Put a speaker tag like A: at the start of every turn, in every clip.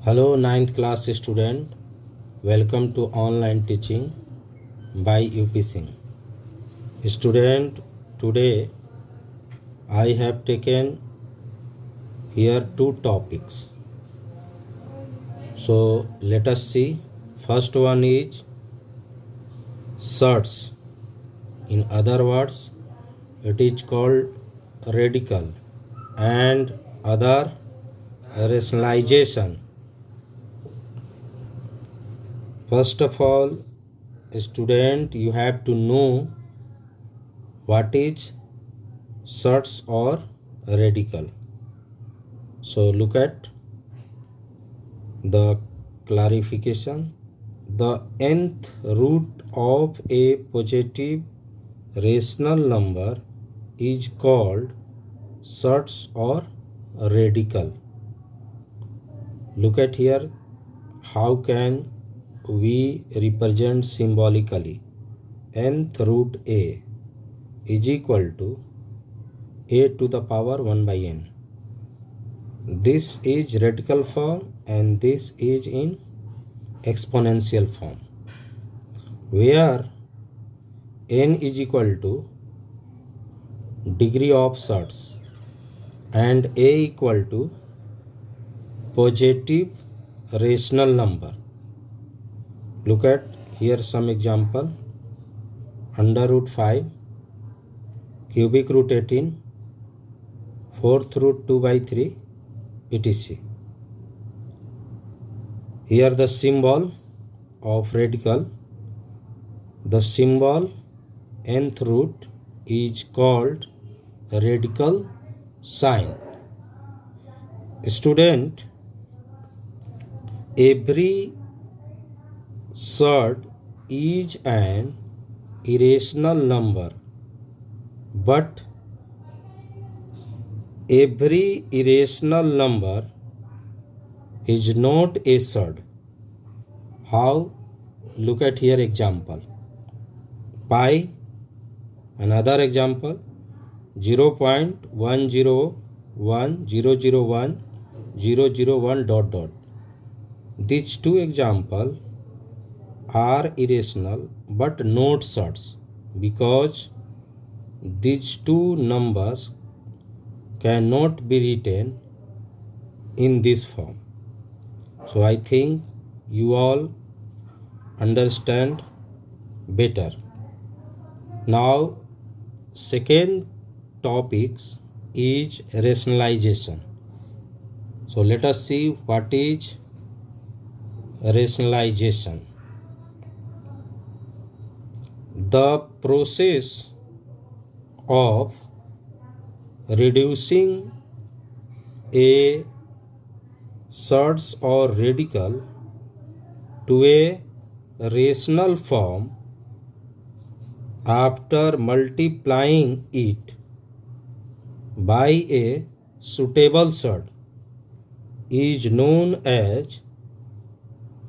A: Hello ninth class student, welcome to online teaching by UP Singh. Student, today I have taken here two topics. So let us see. First one is surds. In other words, it is called radical, and other rationalization. First of all, student, you have to know what is surds or radical. So look at the clarification. The nth root of a positive rational number is called surds or radical. Look at here, how can we represent symbolically. Nth root a is equal to a to the power 1 by n. This is radical form and this is in exponential form, where n is equal to degree of surds and a equal to positive rational number. Look at here some example. Under root 5, cubic root 18, fourth root 2 by 3, etc. Here the symbol of radical, the symbol nth root is called radical sign. Student, every surd is an irrational number, but every irrational number is not a surd. How? Look at here example. Pi, another example, 0.101001001 dot dot. These two examples are irrational but not surds, because these two numbers cannot be written in this form. So I think you all understand better. Now second topic is rationalization. So let us see what is rationalization. The process of reducing a surds or radical to a rational form after multiplying it by a suitable surd is known as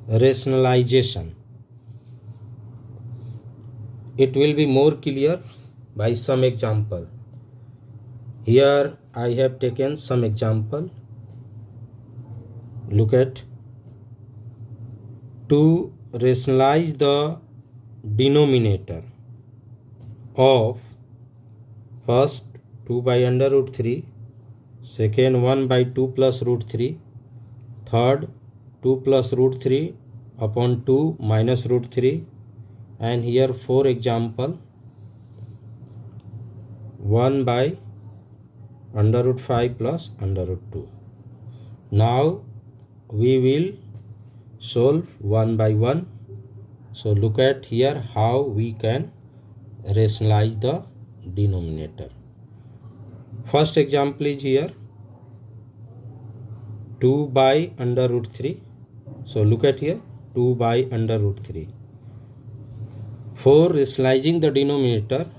A: rationalization. It will be more clear by some example. Here I have taken some example. Look at, to rationalize the denominator of first 2 by under root 3, second 1 by 2 plus root 3, third 2 plus root 3 upon 2 minus root 3, and here 4 example, 1 by under root 5 plus under root 2. Now we will solve one by one. So look at here how we can rationalize the denominator. First example is here 2 by under root 3. So look at here 2 by under root 3. For rationalizing the denominator,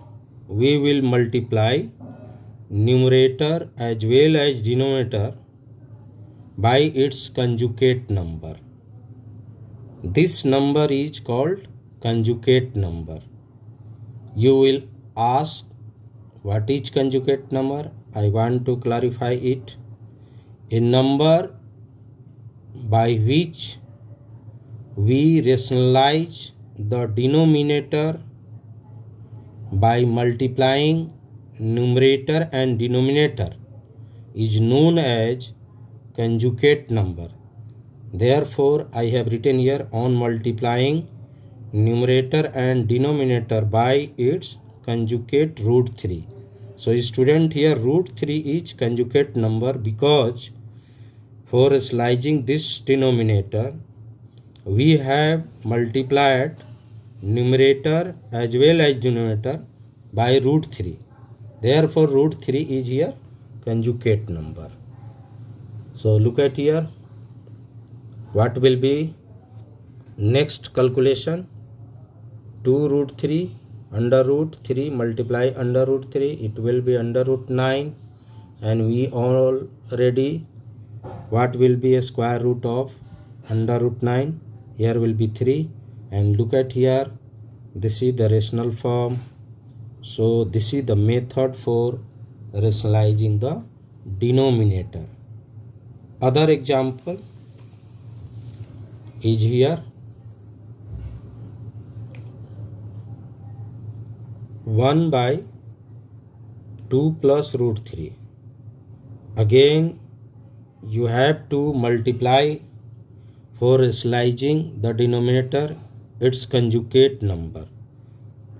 A: we will multiply numerator as well as denominator by its conjugate number. This number is called conjugate number. You will ask, what is conjugate number? I want to clarify it. A number by which we rationalize the denominator by multiplying numerator and denominator is known as conjugate number. Therefore, I have written here on multiplying numerator and denominator by its conjugate root 3. So student, here root 3 is conjugate number because for slicing this denominator we have multiplied numerator as well as denominator by root 3. Therefore root 3 is here conjugate number. So look at here, what will be next calculation? 2 root 3 under root 3 multiply under root 3, it will be under root 9, and we already what will be a square root of under root 9? Here will be 3, and look at here, this is the rational form. So this is the method for rationalizing the denominator. Other example is here. 1 by 2 plus root 3. Again you have to multiply for slicing the denominator its conjugate number.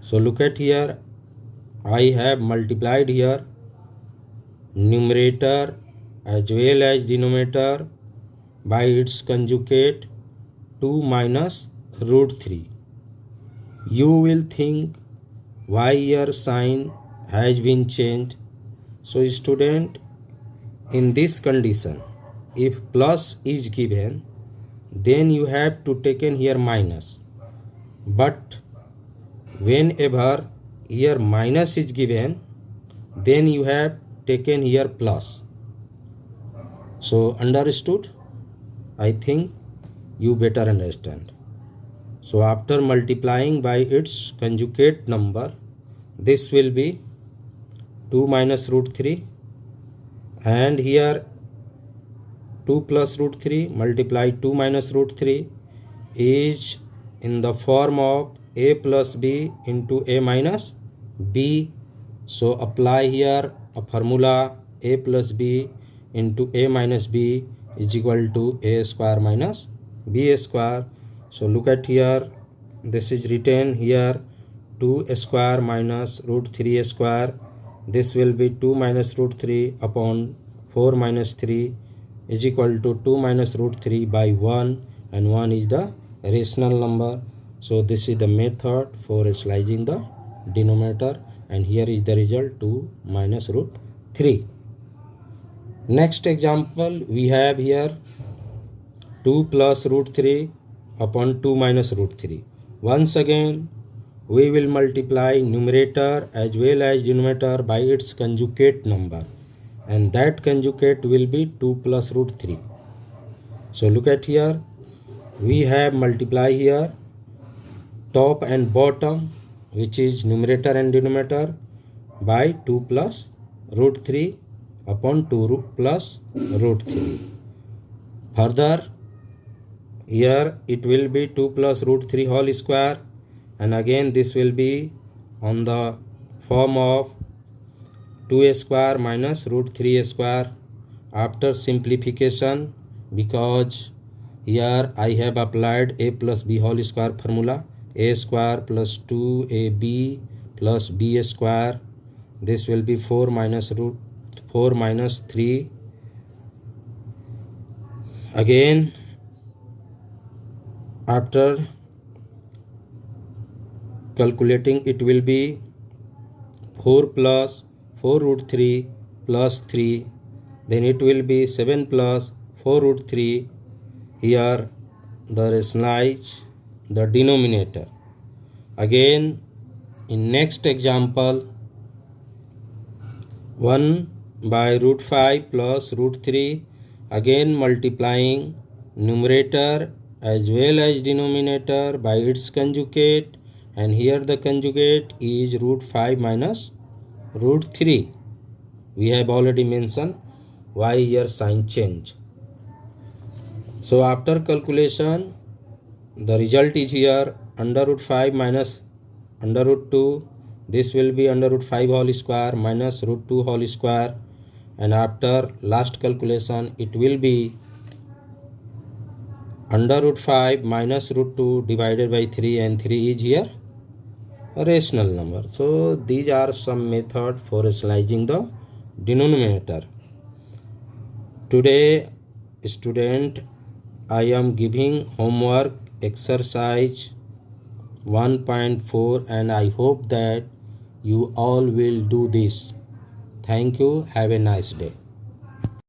A: So look at here, I have multiplied here numerator as well as denominator by its conjugate 2 minus root 3. You will think why your sign has been changed. So student, in this condition, if plus is given, then you have to take in here minus, but whenever here minus is given, then you have taken here plus. So understood? I think you better understand. So after multiplying by its conjugate number, this will be 2 minus root 3, and here 2 plus root 3 multiply 2 minus root 3 is in the form of a plus b into a minus b. So apply here a formula, a plus b into a minus b is equal to a square minus b square. So look at here, this is written here 2 square minus root 3 square. This will be 2 minus root 3 upon 4 minus 3 is equal to 2 minus root 3 by 1, and 1 is the rational number. So this is the method for slicing the denominator, and here is the result 2 minus root 3. Next example we have here 2 plus root 3 upon 2 minus root 3. Once again we will multiply numerator as well as denominator by its conjugate number, and that conjugate will be 2 plus root 3. So look at here, we have multiply here top and bottom, which is numerator and denominator, by 2 plus root 3 upon 2 plus root 3. Further here it will be 2 plus root 3 whole square, and again this will be on the form of 2 square minus root 3 square after simplification, because here I have applied a plus b whole square formula, a square plus 2ab plus b square. This will be 4 minus root 4 minus 3. Again after calculating it will be 4 plus 4 root 3 plus 3, then it will be 7 plus 4 root 3. Here the rationalize the denominator. Again in next example 1 by root 5 plus root 3, again multiplying numerator as well as denominator by its conjugate, and here the conjugate is root 5 minus root 3. We have already mentioned why here sign change. So after calculation, the result is here, under root 5 minus under root 2, this will be under root 5 whole square minus root 2 whole square, and after last calculation it will be under root 5 minus root 2 divided by 3, and 3 is here a rational number. So these are some method for rationalizing the denominator. Today student, I am giving homework exercise 1.4 and I hope that you all will do this. Thank you. Have a nice day.